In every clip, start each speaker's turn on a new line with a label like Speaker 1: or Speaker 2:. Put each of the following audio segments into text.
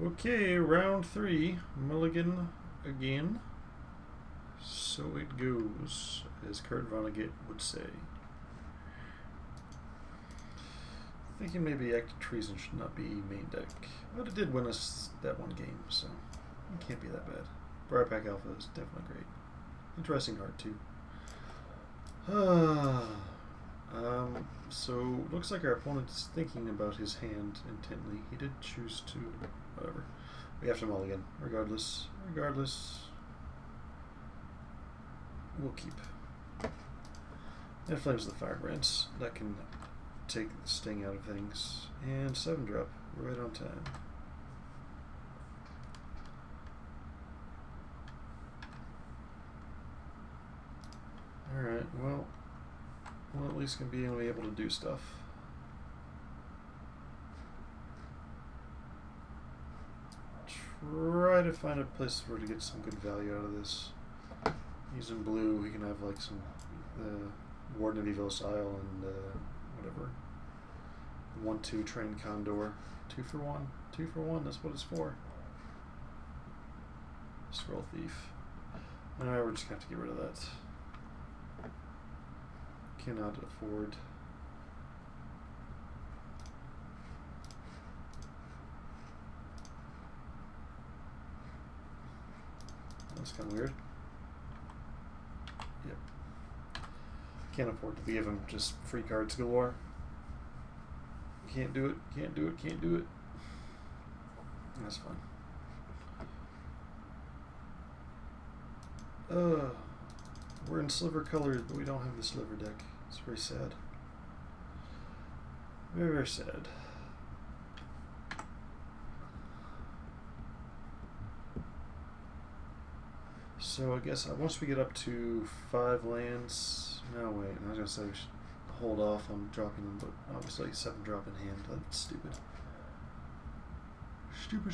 Speaker 1: Okay, round 3, mulligan again. So it goes, as Kurt Vonnegut would say. Thinking maybe Act of Treason should not be main deck, but it did win us that one game, so it can't be that bad. Briarpack Alpha is definitely great. Interesting art too. So looks like our opponent is thinking about his hand intently. He did choose to, whatever. We have to mulligan, regardless. We'll keep. And Flames of the Firebrands. That can take the sting out of things. And 7-drop, right on time. Alright, well, we'll at least be able to do stuff. Try to find a place where to get some good value out of this. Using blue, we can have like some Warden of Evil Isle and whatever. 1/2 Trained Condor. 2 for 1. 2 for 1, that's what it's for. Scroll Thief. Alright, we're just going to have to get rid of that. Cannot afford. That's kind of weird. Yep. Can't afford to give him just free cards galore. Can't do it, can't do it, can't do it. That's fine. We're in Sliver colors, but we don't have the Sliver deck. It's very sad. Very, very sad. So I guess once we get up to 5 lands, no wait, I was gonna say we should hold off on dropping them, but obviously 7-drop in hand. That's stupid. Stupid.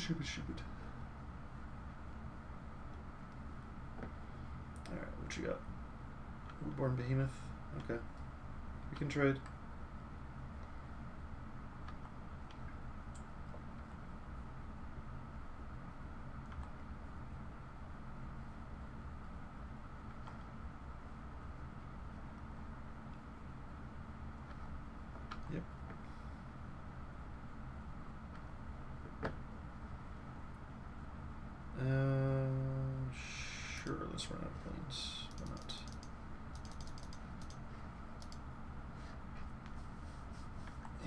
Speaker 1: Alright, what you got? Woodborn Behemoth? Okay. We can trade. Yep. Sure, let's run out of planes. Why not?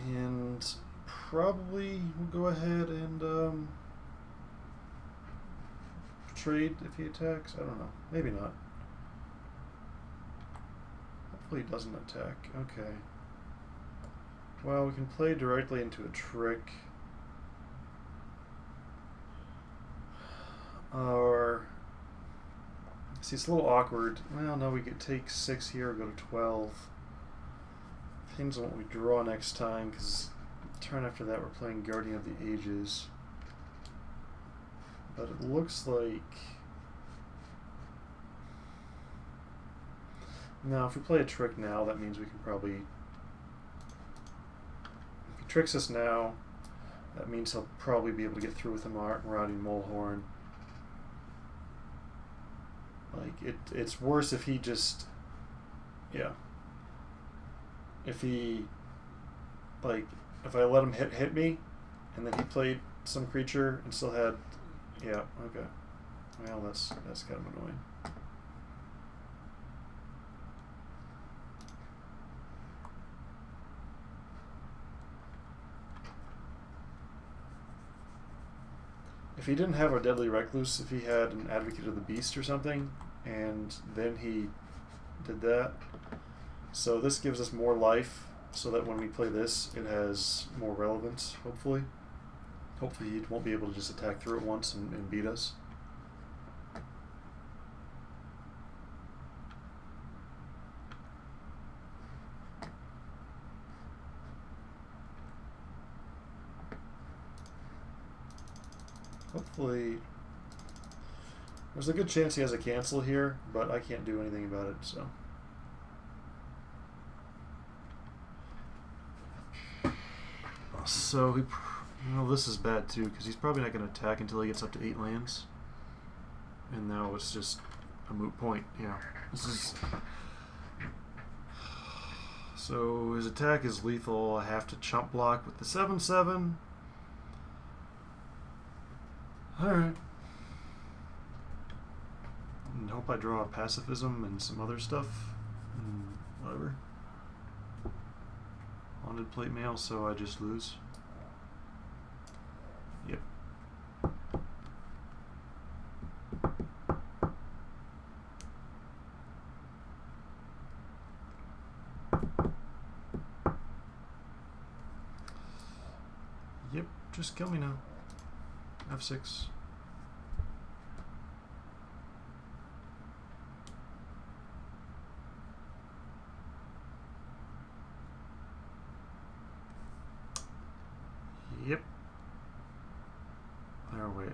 Speaker 1: And probably we'll go ahead and trade if he attacks. I don't know. Maybe not. Hopefully he doesn't attack. Okay. Well, we can play directly into a trick. Or see, it's a little awkward. Well, no, we could take 6 here or go to 12. Depends on what we draw next time, because turn after that we're playing Guardian of the Ages. But it looks like... No, if we play a trick now, that means we can probably... If he tricks us now, that means he'll probably be able to get through with the Marauding Molehorn. Like, it's worse if he just... Yeah. If he... Like, if I let him hit me, and then he played some creature and still had... Yeah, okay. Well, that's kind of annoying. If he didn't have a Deadly Recluse, if he had an Advocate of the Beast or something, and then he did that. So this gives us more life, so that when we play this, it has more relevance, hopefully. Hopefully he won't be able to just attack through it once and beat us. Hopefully... There's a good chance he has a cancel here, but I can't do anything about it, so... So Well, this is bad too, because he's probably not going to attack until he gets up to 8 lands. And now it's just a moot point. Yeah. This is... So his attack is lethal. I have to chump block with the 7/7. Alright. And hope I draw a pacifism and some other stuff. And whatever. Haunted plate mail, so I just lose. Yep. Yep, just kill me now. F6. Yep. There, wait.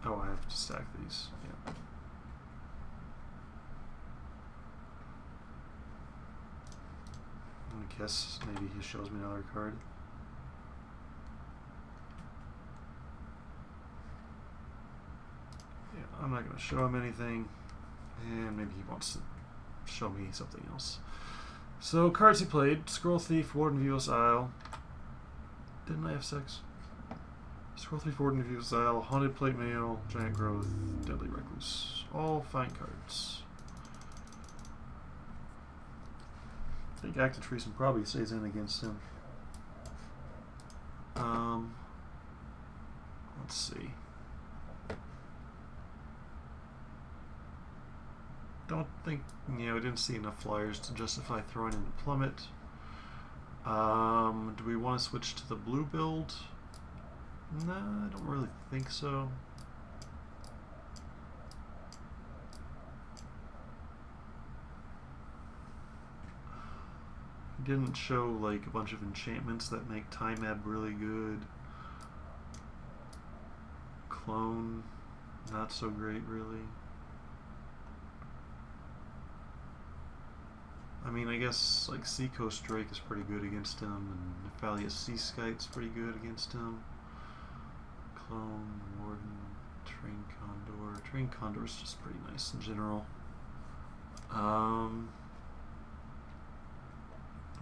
Speaker 1: Oh, I have to stack these. Yeah. I guess maybe he shows me another card. Yeah, I'm not going to show him anything. And maybe he wants to show me something else. So, cards he played. Scroll Thief, Warden Viewless Isle. Didn't I have 6? Scroll Thief, Warden Viewless Isle, Haunted Plate Mail, Giant Growth, Deadly Recluse. All fine cards. I think Active Treason probably stays in against him. Let's see. Don't think, we didn't see enough flyers to justify throwing in the Plummet. Do we want to switch to the blue build? Nah, I don't really think so. He didn't show like a bunch of enchantments that make Time Ebb really good. Clone, not so great really. I mean, I guess like Seacoast Drake is pretty good against him, and Nephalia's Sea Skite's pretty good against him. Clone, Warden, Train Condor. Train Condor is just pretty nice in general.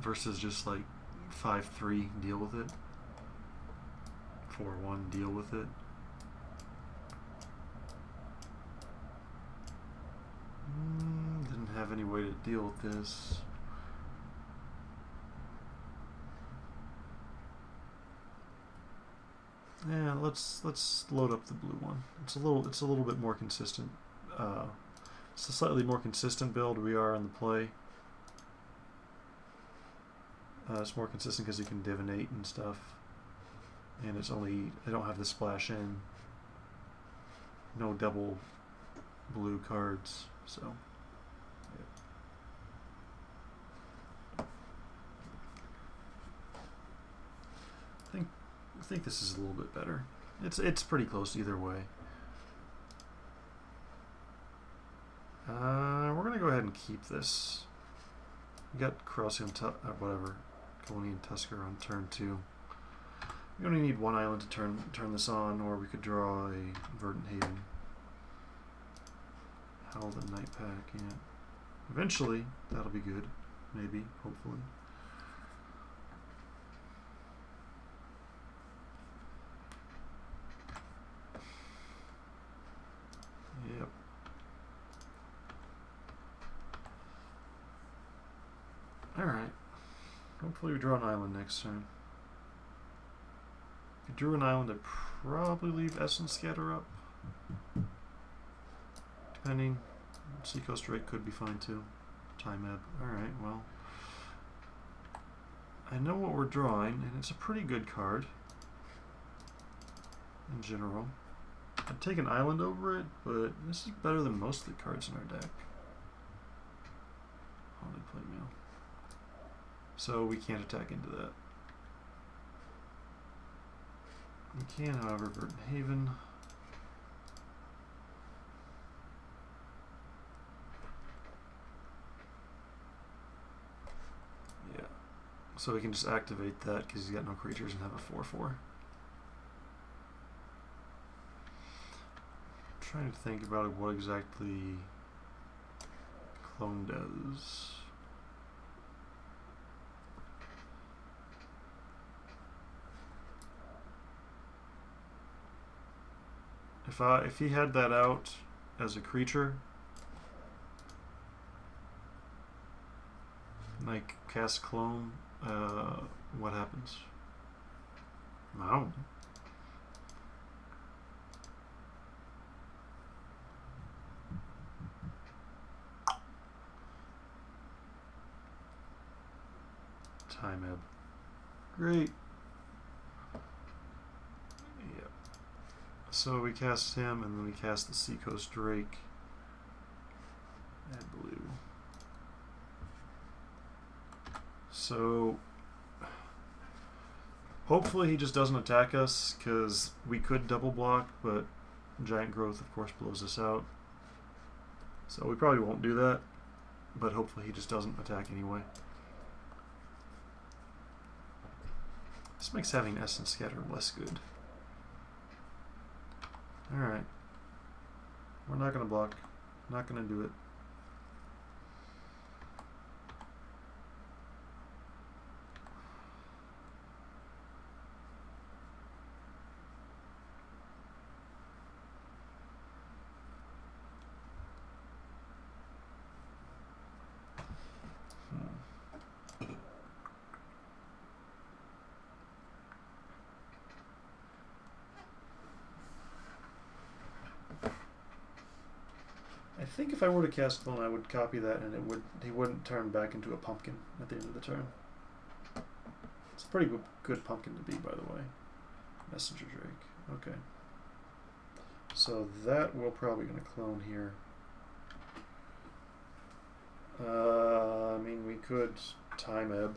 Speaker 1: Versus just like 5/3, deal with it. 4/1, deal with it. Didn't have any way to deal with this. Yeah, let's load up the blue one. It's a little bit more consistent. It's a slightly more consistent build we are on the play. It's more consistent because you can divinate and stuff, and it's only, I don't have the splash in. No double blue cards, so. Yeah. I think this is a little bit better. It's pretty close either way. We're gonna go ahead and keep this. We got Corrosium, whatever, Colonian Tusker on turn 2. We only need 1 island to turn this on, or we could draw a Verdant Haven. Howl the Night Pack, yeah. Eventually, that'll be good. Maybe, hopefully. Yep. Alright. Hopefully we draw an island next turn. If we drew an island, I'd probably leave Essence Scatter up. Depending. Seacoast Drake could be fine too. Time Ebb. Alright, well. I know what we're drawing, and it's a pretty good card. In general. I'd take an island over it, but this is better than most of the cards in our deck. Haunted Plate Mail. So we can't attack into that. We can, however, Verdant Haven. Yeah. So we can just activate that because he's got no creatures and have a 4/4. Trying to think about what exactly clone does. If he had that out as a creature, like cast clone, what happens? I don't know. Time ebb. Great. Yep. So we cast him, and then we cast the Seacoast Drake. And blue. So hopefully he just doesn't attack us, because we could double block, but Giant Growth, of course, blows us out. So we probably won't do that, but hopefully he just doesn't attack anyway. This makes having Essence Scatter less good. Alright. We're not going to block. Not going to do it. I think if I were to cast Clone, I would copy that, and he wouldn't turn back into a pumpkin at the end of the turn. It's a pretty good pumpkin to be, by the way. Messenger Drake. Okay. So that we're probably going to clone here. I mean, we could Time Ebb,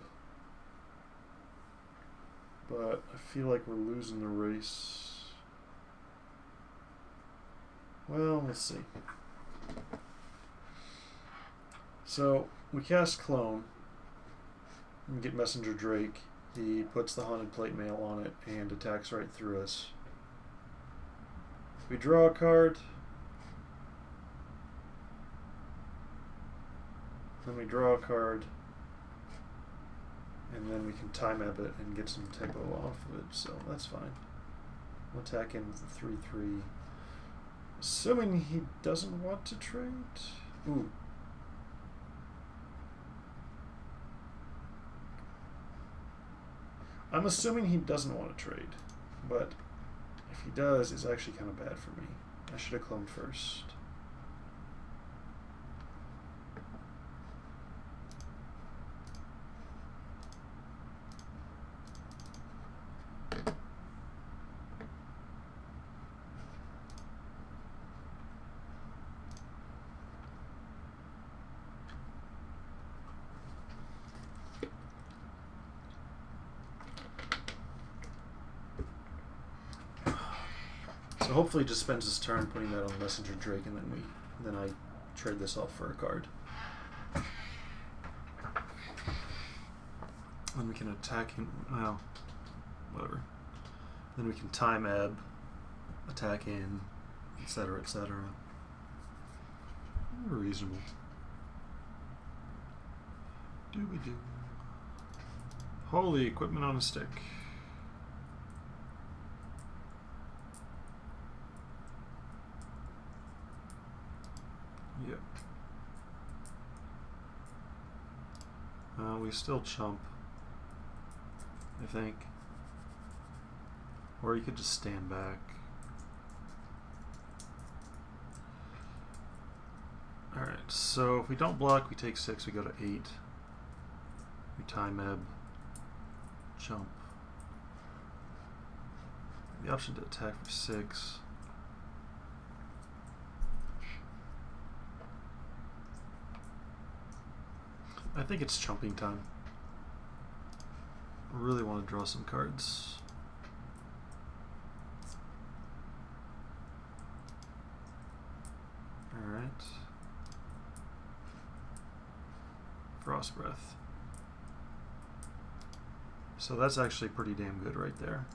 Speaker 1: but I feel like we're losing the race. Well, let's see. So we cast Clone and get Messenger Drake. He puts the Haunted Plate Mail on it and attacks right through us. We draw a card. Then we draw a card. And then we can Time Ebb it and get some tempo off of it, so that's fine. We'll attack in with the 3/3. Assuming he doesn't want to trade. Ooh. I'm assuming he doesn't want to trade, but if he does, it's actually kind of bad for me. I should have cloned first. So hopefully he just spends his turn putting that on Messenger Drake, and then I trade this off for a card. Then we can attack him. Well, whatever. Then we can Time Ebb, attack in, etc., etc. Reasonable. Do. Holy equipment on a stick. Yep. We still chump, I think. Or you could just stand back. Alright, so if we don't block, we take 6, we go to 8. We Time Ebb, jump. The option to attack for 6. I think it's chumping time. I really want to draw some cards. Alright. Frost Breath. So that's actually pretty damn good right there.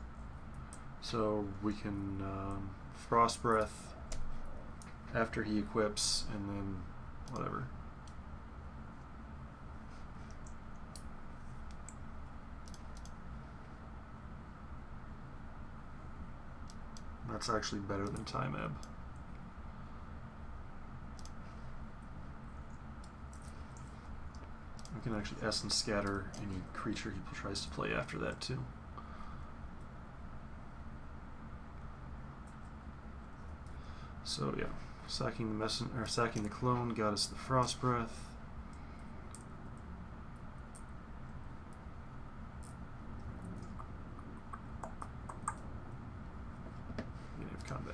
Speaker 1: So we can Frost Breath after he equips, and then whatever. That's actually better than Time Ebb. We can actually Essence Scatter any creature he tries to play after that too. So yeah, sacking the clone got us the Frost Breath. Beginning of combat.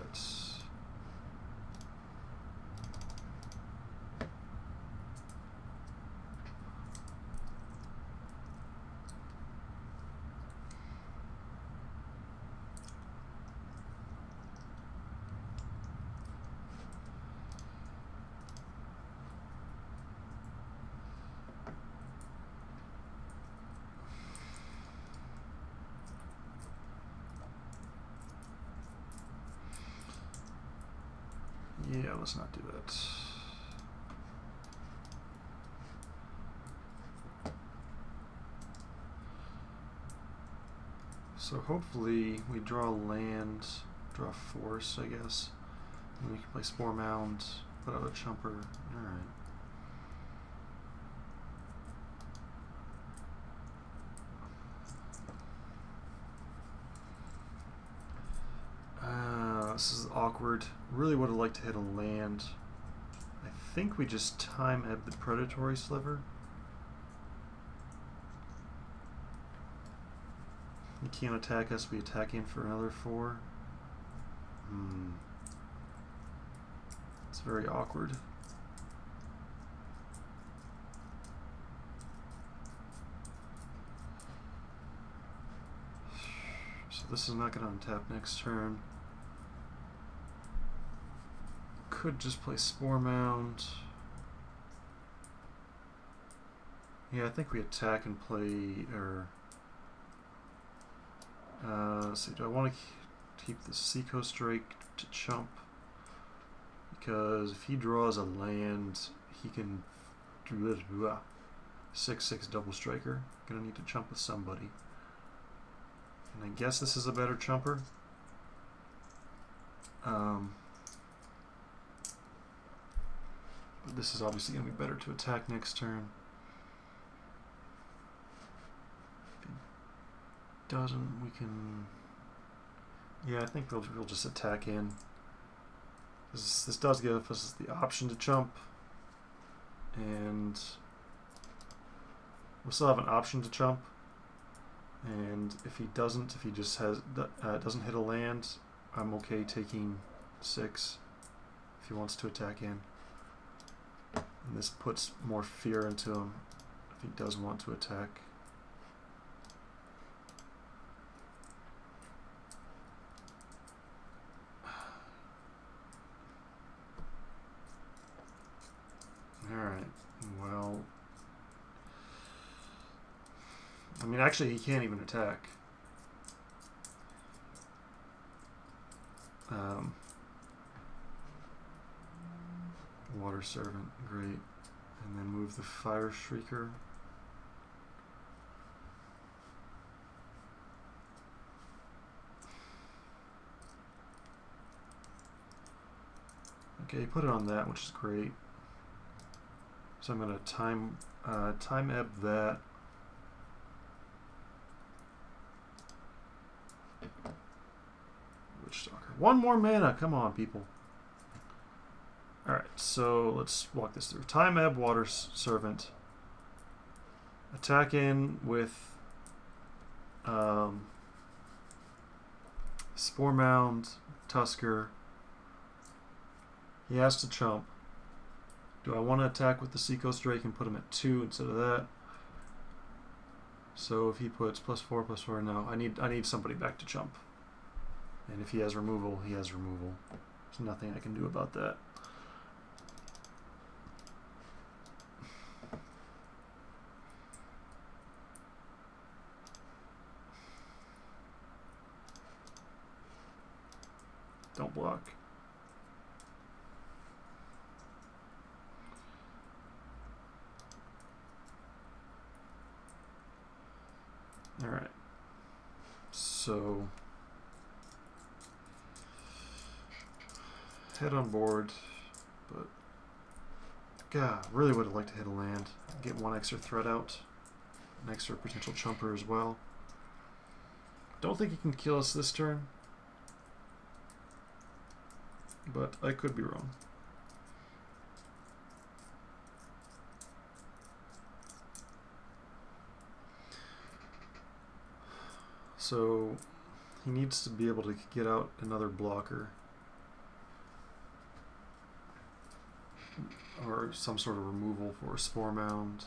Speaker 1: Yeah, let's not do that. So hopefully we draw land, draw Force, I guess. And we can play Spore Mound, put out a Chumper. Alright. This is awkward. Really would have liked to hit a land. I think we just Time Ebb the Predatory Sliver. He can't attack us, we attack him for another 4. It's very awkward. So this is not going to untap next turn. Could just play Spore Mound. Yeah, I think we attack and play, or let's see, do I want to keep the Seacoast Drake to chump? Because if he draws a land, he can do 6/6 double striker. Gonna need to chump with somebody. And I guess this is a better chumper. But this is obviously going to be better to attack next turn. If he doesn't, we can... Yeah, I think we'll just attack in. This does give us the option to chump. And we'll still have an option to chump. And if he doesn't, if he just doesn't hit a land, I'm okay taking 6 if he wants to attack in. And this puts more fear into him if he does want to attack. Alright, well... I mean, actually, he can't even attack. Water Servant, great. And then move the Fire Shrieker. Okay, put it on that, which is great. So I'm going to time ebb that. Witchstalker. 1 more mana, come on, people. Alright, so let's walk this through. Time Ebb, Water Servant. Attack in with Spore Mound, Tusker. He has to chump. Do I want to attack with the Seacoast Drake and put him at 2 instead of that? So if he puts +4/+4, no. I need somebody back to chump. And if he has removal, he has removal. There's nothing I can do about that. Don't block. Alright. So head on board, but God, really would have liked to hit a land. Get one extra threat out. An extra potential chumper as well. Don't think he can kill us this turn, but I could be wrong. So he needs to be able to get out another blocker or some sort of removal for a Spore Mound.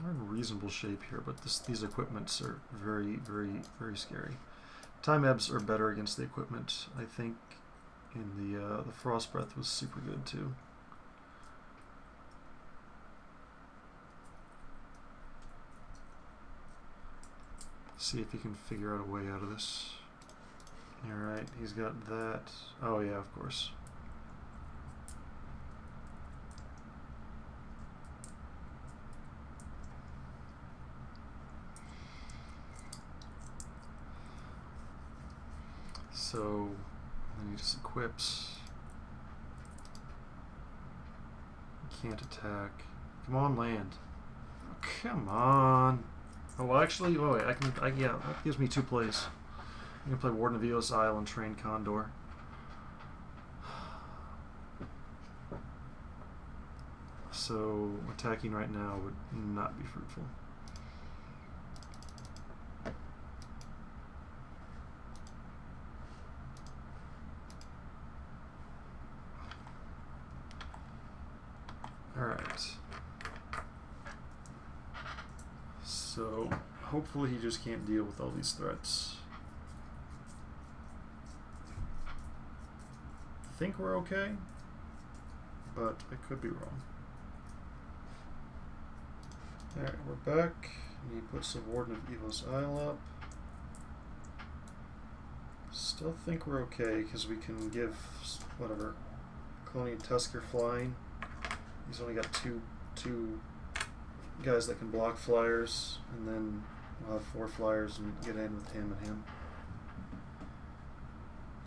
Speaker 1: We're in reasonable shape here, but these equipments are very, very, very scary. Time Ebbs are better against the equipment, I think. In the Frost Breath was super good too. See if he can figure out a way out of this. Alright, he's got that. Oh yeah, of course. So then he just equips. He can't attack. Come on, land. Oh, come on. Oh, well, actually, oh wait, yeah, that gives me 2 plays. I can play Warden of Eos Isle and Train Condor. So attacking right now would not be fruitful. Alright. So hopefully he just can't deal with all these threats. I think we're okay, but I could be wrong. Alright, we're back. He puts the Warden of Evil's Isle up. Still think we're okay because we can give whatever Clonian Tusker flying. He's only got two guys that can block flyers, and then we'll have 4 flyers and get in with him and him.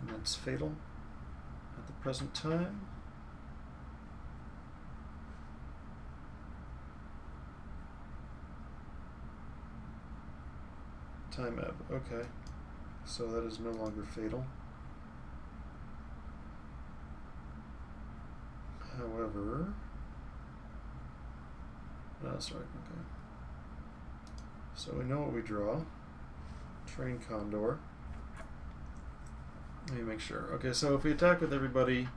Speaker 1: And that's fatal at the present time. Time ebb, okay. So that is no longer fatal. However, no, that's right, okay. So we know what we draw. Train Condor. Let me make sure. Okay, so if we attack with everybody,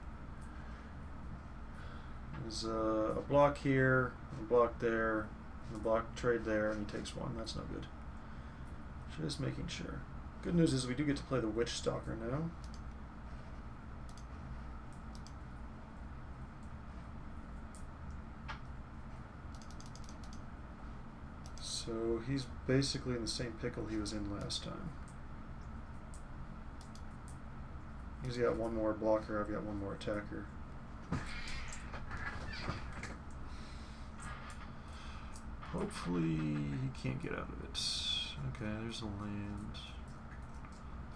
Speaker 1: there's a block here, a block there, and a block trade there, and he takes 1. That's not good. Just making sure. Good news is we do get to play the Witch Stalker now. So he's basically in the same pickle he was in last time. He's got 1 more blocker, I've got 1 more attacker. Hopefully he can't get out of it. Okay, there's a land.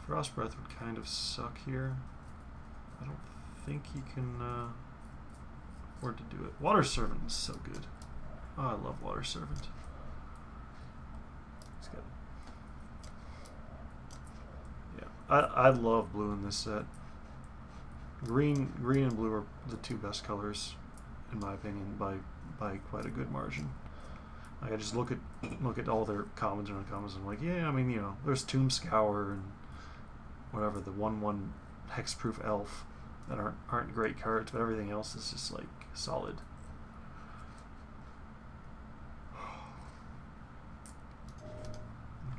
Speaker 1: Frost Breath would kind of suck here. I don't think he can afford to do it. Water Servant is so good. Oh, I love Water Servant. It's good. Yeah, I love blue in this set. Green and blue are the 2 best colors, in my opinion, by quite a good margin. Like, I just look at all their commons and uncommons, and I'm like, yeah, I mean, you know, there's Tomb Scour and whatever, the 1/1 hexproof elf that aren't great cards, but everything else is just like solid.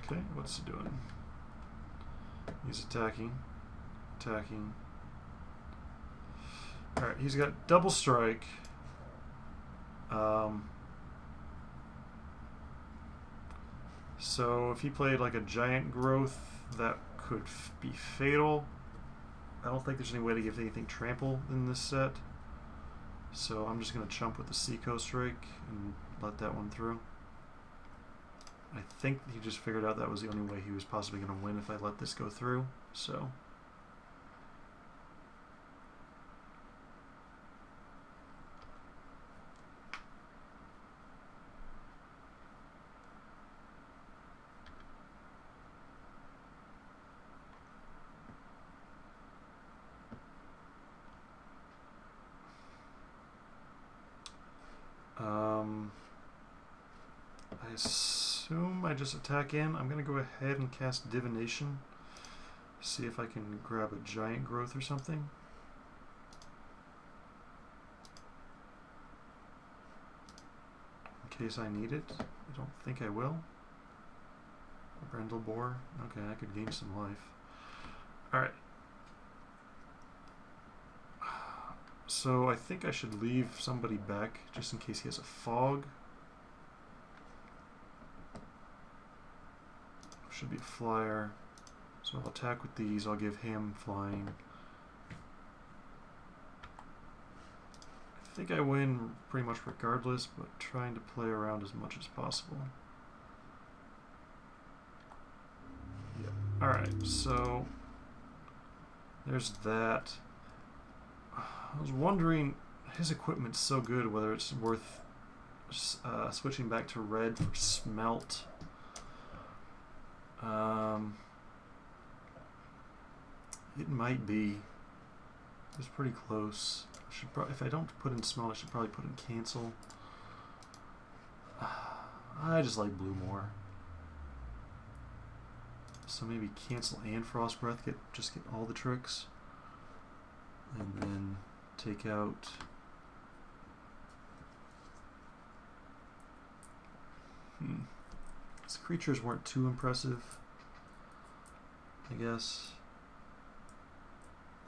Speaker 1: Okay, what's he doing? He's attacking. Alright, he's got double strike. So if he played like a giant growth, that could be fatal. I don't think there's any way to give anything trample in this set. So I'm just going to chump with the Seacoast Strike and let that one through. I think he just figured out that was the only way he was possibly going to win if I let this go through. So I assume I just attack in. I'm going to go ahead and cast Divination. See if I can grab a Giant Growth or something. In case I need it. I don't think I will. Brindle Boar. Okay, I could gain some life. Alright. So I think I should leave somebody back just in case he has a fog. Should be a flyer. So I'll attack with these. I'll give him flying. I think I win pretty much regardless, but trying to play around as much as possible. Yep. Alright, so there's that. I was wondering, his equipment's so good, whether it's worth switching back to red for smelt. It might be. It's pretty close. If I don't put in smelt, I should probably put in cancel. I just like blue more. So maybe cancel and frost breath. Just get all the tricks, and then take out. These creatures weren't too impressive, I guess.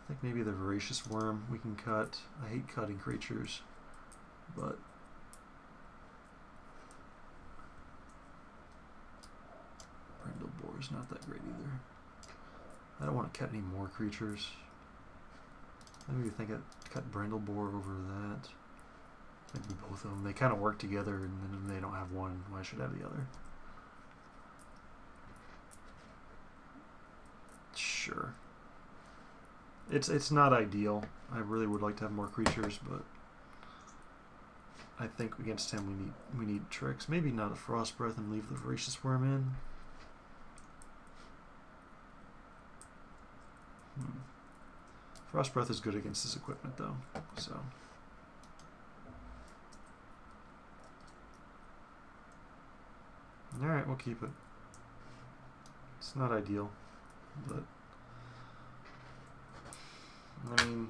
Speaker 1: I think maybe the Voracious Worm we can cut. I hate cutting creatures, but Brindle Boar is not that great either. I don't want to cut any more creatures. Maybe think I'd cut Brindle Boar over that. Maybe both of them. They kind of work together, and then if they don't have one, I should have the other. Sure. It's not ideal. I really would like to have more creatures, but I think against him we need tricks. Maybe not a Frost Breath and leave the Voracious Worm in. Frost Breath is good against this equipment though, so. Alright, we'll keep it. It's not ideal, but I mean,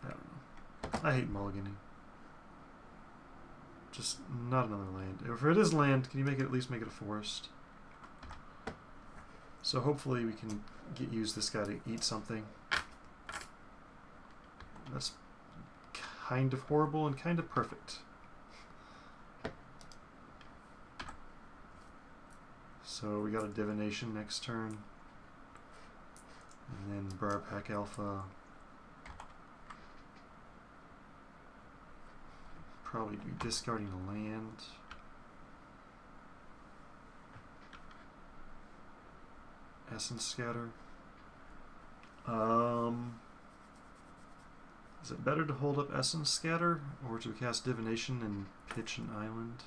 Speaker 1: I don't know. I hate mulliganing. Just not another land. If it is land, can you at least make it a forest? So hopefully we can use this guy to eat something. That's kind of horrible and kind of perfect. So we got a Divination next turn. And then Briarpack Alpha. Probably be discarding a land. Essence Scatter. Is it better to hold up Essence Scatter or to cast Divination and pitch an island?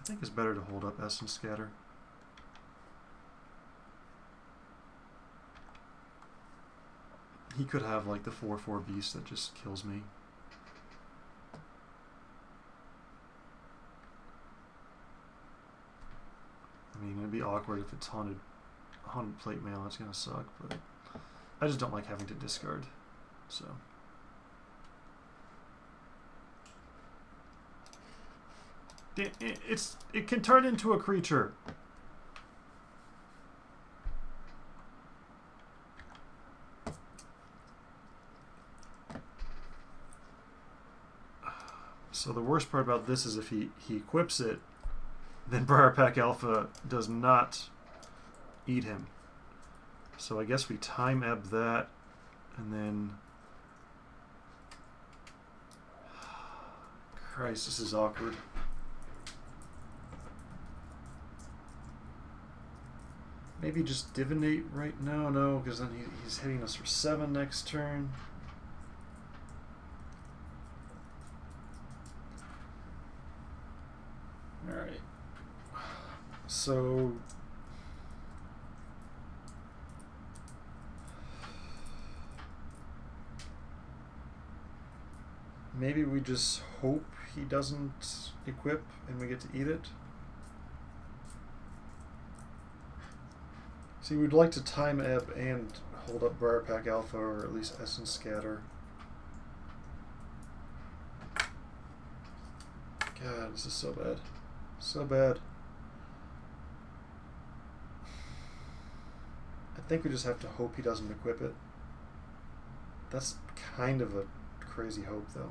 Speaker 1: I think it's better to hold up Essence Scatter. He could have like the 4/4 beast that just kills me. I mean, it'd be awkward if it's haunted plate mail. It's gonna suck, but I just don't like having to discard. So it can turn into a creature. So the worst part about this is if he equips it, then Briarpack Alpha does not eat him. So I guess we time ebb that, and then... Christ, this is awkward. Maybe just divinate right now? No, because then he's hitting us for 7 next turn. Alright. So... maybe we just hope he doesn't equip and we get to eat it. See, we'd like to time ebb and hold up Briarpack Alpha, or at least Essence Scatter. God, this is so bad. So bad. I think we just have to hope he doesn't equip it. That's kind of a crazy hope, though.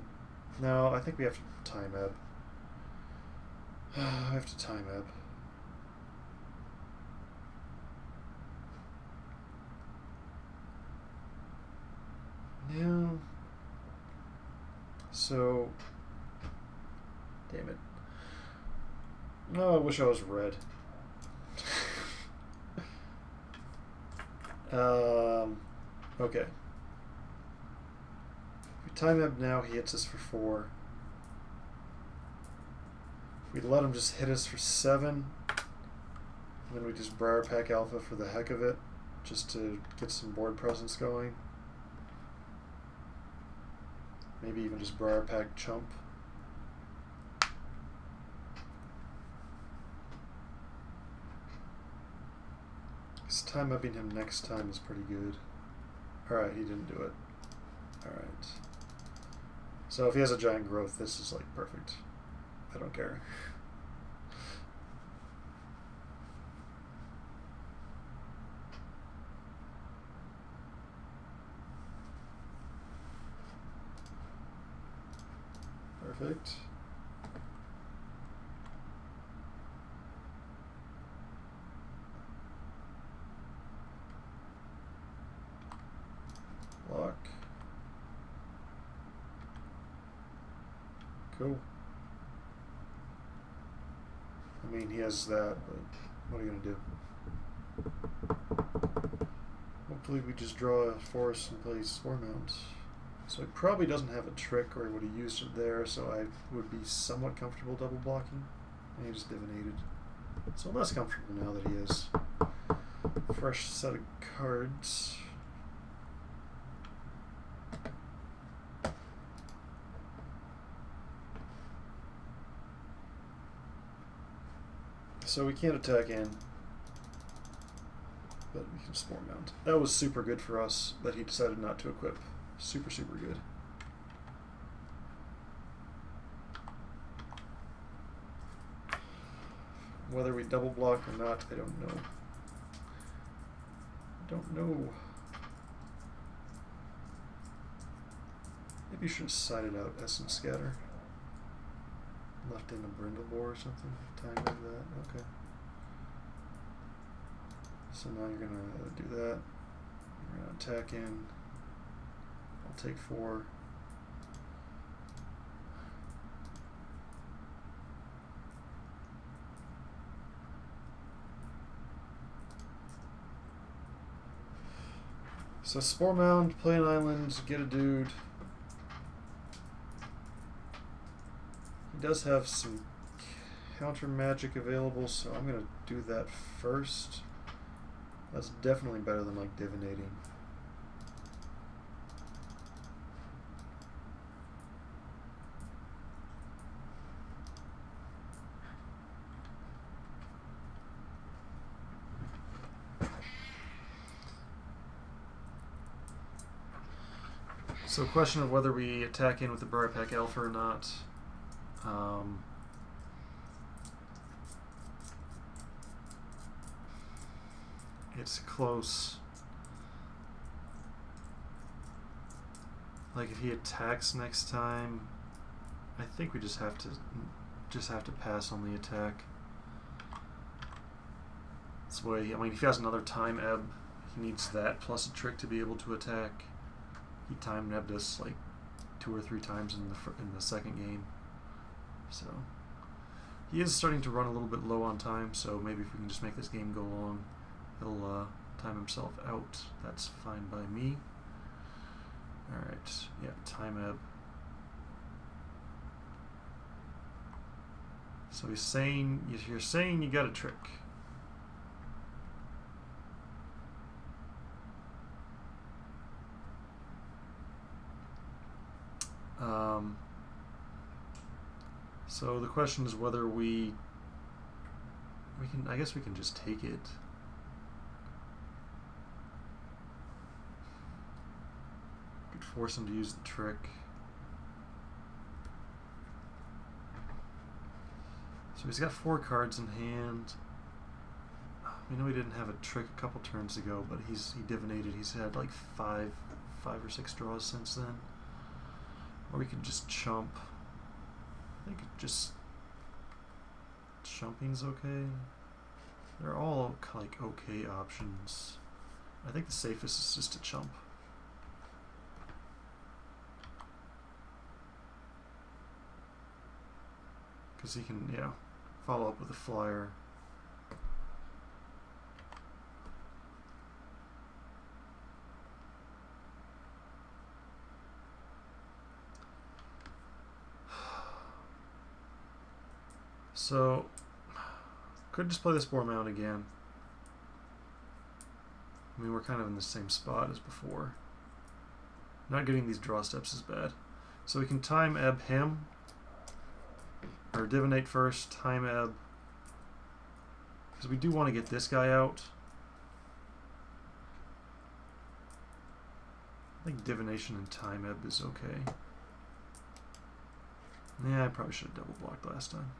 Speaker 1: No, I think we have to time ebb. We have to time ebb. Yeah. So, damn it. Oh, I wish I was red. Okay. If we time ebb now, he hits us for 4. We let him just hit us for 7. And then we just Briarpack Alpha for the heck of it, just to get some board presence going. Maybe even just Briarpack Chump. This time upping him next time is pretty good. Alright, he didn't do it. Alright. So if he has a giant growth, this is like perfect. I don't care. Perfect. Lock. Cool. I mean, he has that, but what are you gonna do? Hopefully we just draw a forest and play Spore Mound. So he probably doesn't have a trick, or he would have used it there, so I would be somewhat comfortable double blocking. And he just divinated. So I'm less comfortable now that he has a fresh set of cards. So we can't attack in, but we can Spore Mound. That was super good for us that he decided not to equip. Super, super good. Whether we double block or not, I don't know. I don't know. Maybe you should have sided out Essence Scatter. Left in a Brindlebore or something. Time of that. Okay. So now you're gonna do that. You're gonna attack in. I'll take 4. So Spore Mound, play an island, get a dude. He does have some counter magic available, so I'm gonna do that first. That's definitely better than like divinating. So question of whether we attack in with the Briarpack Alpha or not. It's close. Like if he attacks next time, I think we just have to pass on the attack. This way, I mean, if he has another time ebb, he needs that plus a trick to be able to attack. He time ebbed us like 2 or 3 times in the second game, so he is starting to run a little bit low on time. So maybe if we can just make this game go long, he'll time himself out. That's fine by me. All right, yeah, time ebb. So he's saying, you're saying you got a trick. So the question is whether we can, I guess we can just take it. We could force him to use the trick. So he's got 4 cards in hand. We know he didn't have a trick a couple turns ago, but he divinated. He's had like 5 or 6 draws since then. Or we could just chump. I think just chumping's okay. They're all like okay options. I think the safest is just to chump. Because he can, yeah, follow up with a flyer. So, could just play this Boar Mound again. I mean, we're kind of in the same spot as before. Not getting these draw steps is bad. So we can time ebb him, or divinate first, time ebb, because we do want to get this guy out. I think divination and time ebb is okay. Yeah, I probably should have double blocked last time.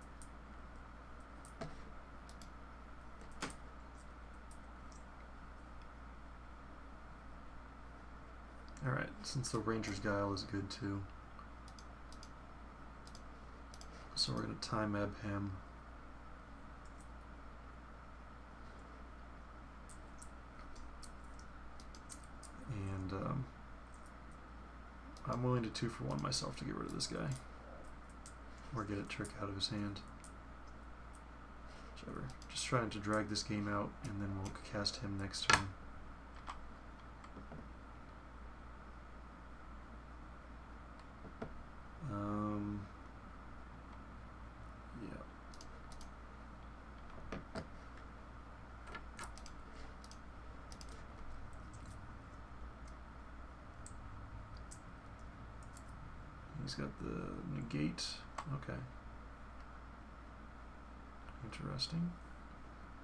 Speaker 1: Alright, since the Ranger's Guile is good too. So we're going to time ebb him. And I'm willing to 2-for-1 myself to get rid of this guy. Or get a trick out of his hand. Whichever. Just trying to drag this game out, and then we'll cast him next turn. Yeah. He's got the negate. Okay. Interesting.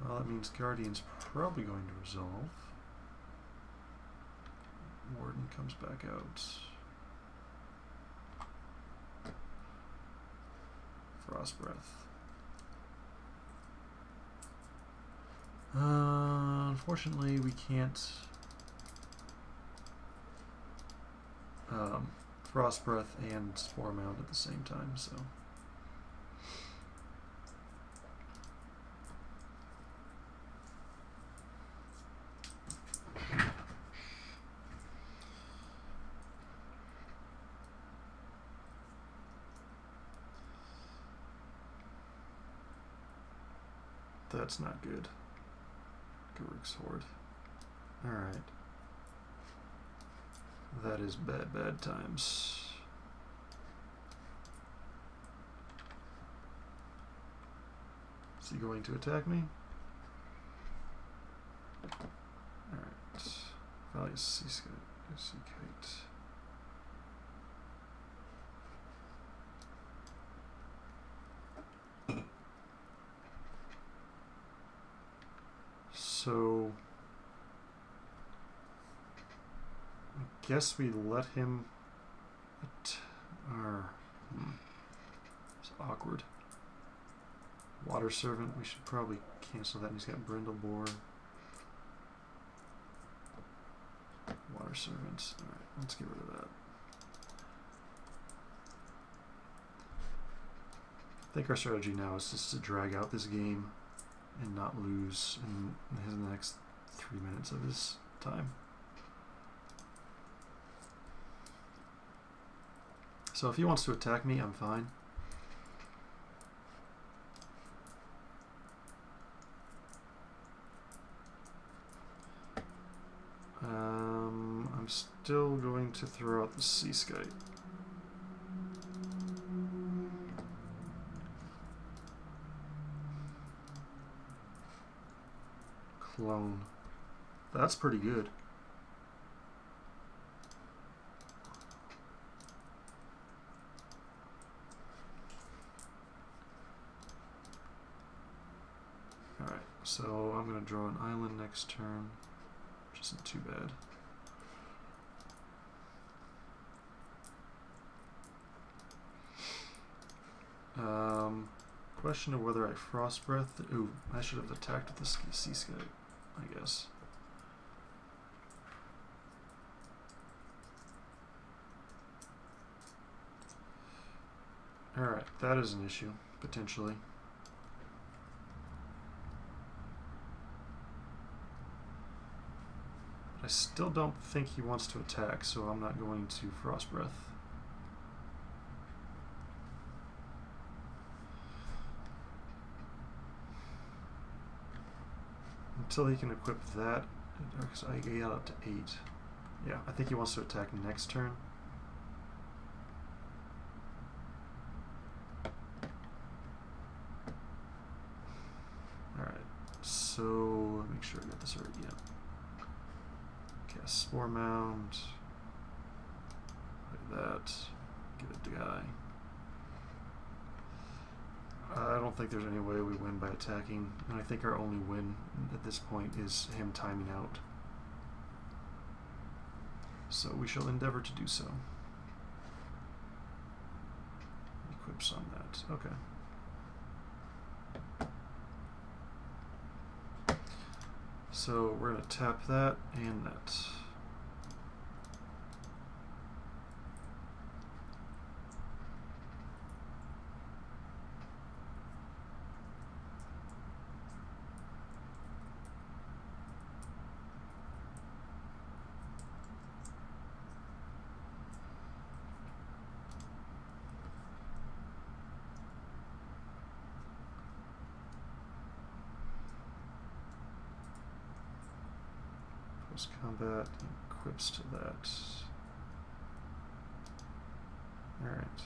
Speaker 1: Well, that means Guardian's probably going to resolve. Warden comes back out. Frost Breath. Unfortunately, we can't Frost Breath and Spore Mound at the same time, so. That's not good. Garruk's Horde. Alright. That is bad times. Is he going to attack me? Alright. Valiant Sea Kite. So I guess we let him it's awkward. Water Servant, we should probably cancel that. He's got Brindle Boar. Water Servant. Alright, let's get rid of that. I think our strategy now is just to drag out this game and not lose in his next 3 minutes of his time. So if he wants to attack me, I'm fine. I'm still going to throw out the Seaskyte. Clone. That's pretty good. Alright, so I'm going to draw an island next turn, which isn't too bad. Question of whether I Frost Breath. Ooh, I should have attacked with the Seaskyte, I guess. Alright, that is an issue, potentially. I still don't think he wants to attack, so I'm not going to Frost Breath. Until he can equip that, I got up to 8. Yeah, I think he wants to attack next turn. Alright, so make sure I got this right. Yeah. Cast Spore Mound. Like that. Give it to guy. I don't think there's any way we win by attacking, and I think our only win at this point is him timing out. So we shall endeavor to do so. Equips on that. Okay. So we're going to tap that and that. Combat equips to that. Alright.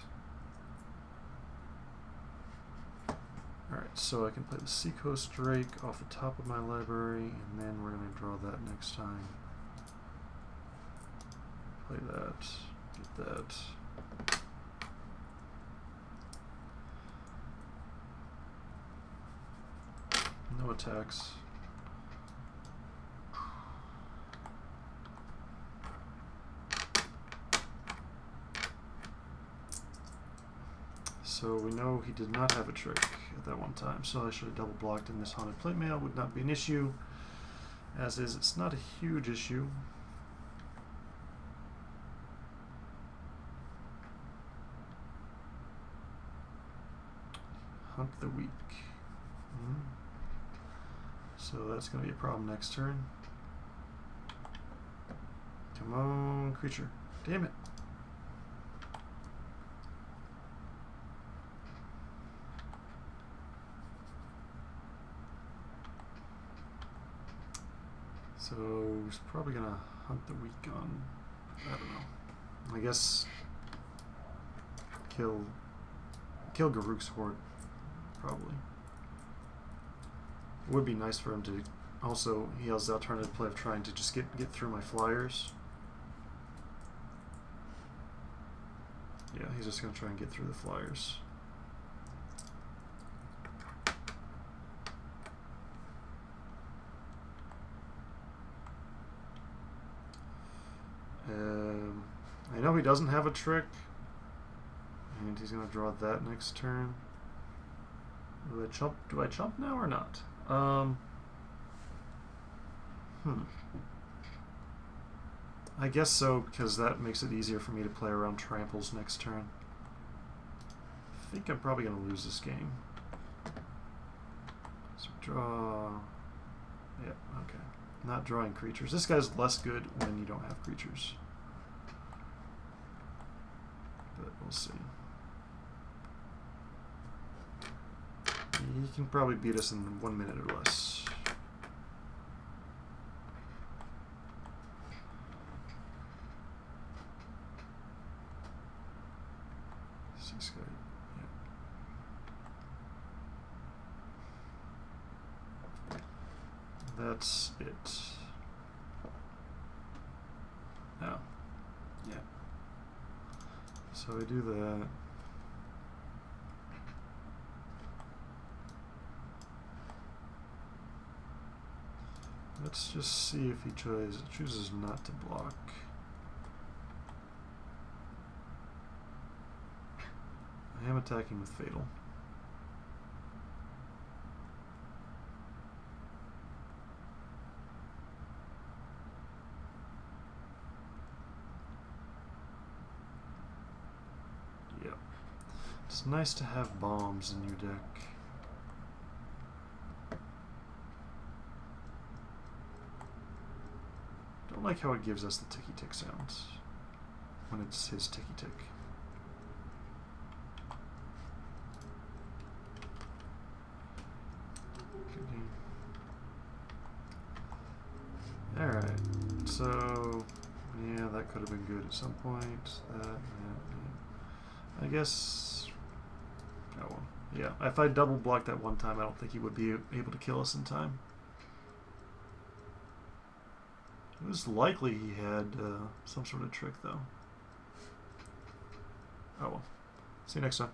Speaker 1: Alright, so I can play the Seacoast Drake off the top of my library, and then we're going to draw that next time. Play that, get that. No attacks. So we know he did not have a trick at that one time, so I should have double blocked in this Haunted Plate Mail. Would not be an issue. As is, it's not a huge issue. Hunt the Weak. So that's going to be a problem next turn. Come on, creature. Damn it. So he's probably gonna hunt the Weak on, I don't know. I guess kill Garruk's Horde, probably. It would be nice for him to also, he has the alternative play of trying to just get through my flyers. Yeah, he's just gonna try and get through the flyers. I know he doesn't have a trick, and he's going to draw that next turn. Do I chump now or not? I guess so, because that makes it easier for me to play around tramples next turn. I think I'm probably going to lose this game. So Draw. Yeah, okay. Not drawing creatures. This guy's less good when you don't have creatures. But we'll see. He can probably beat us in 1 minute or less. This guy, yeah. That's it. Oh, yeah. So we do that. Let's just see if he chooses not to block. I am attacking with Fatal. Yep. It's nice to have bombs in your deck. Don't like how it gives us the ticky-tick sounds when it's his ticky-tick. Alright, so yeah, that could have been good at some point. I guess. Oh well. Yeah, if I double blocked that one time, I don't think he would be able to kill us in time. It was likely he had some sort of trick, though. Oh well. See you next time.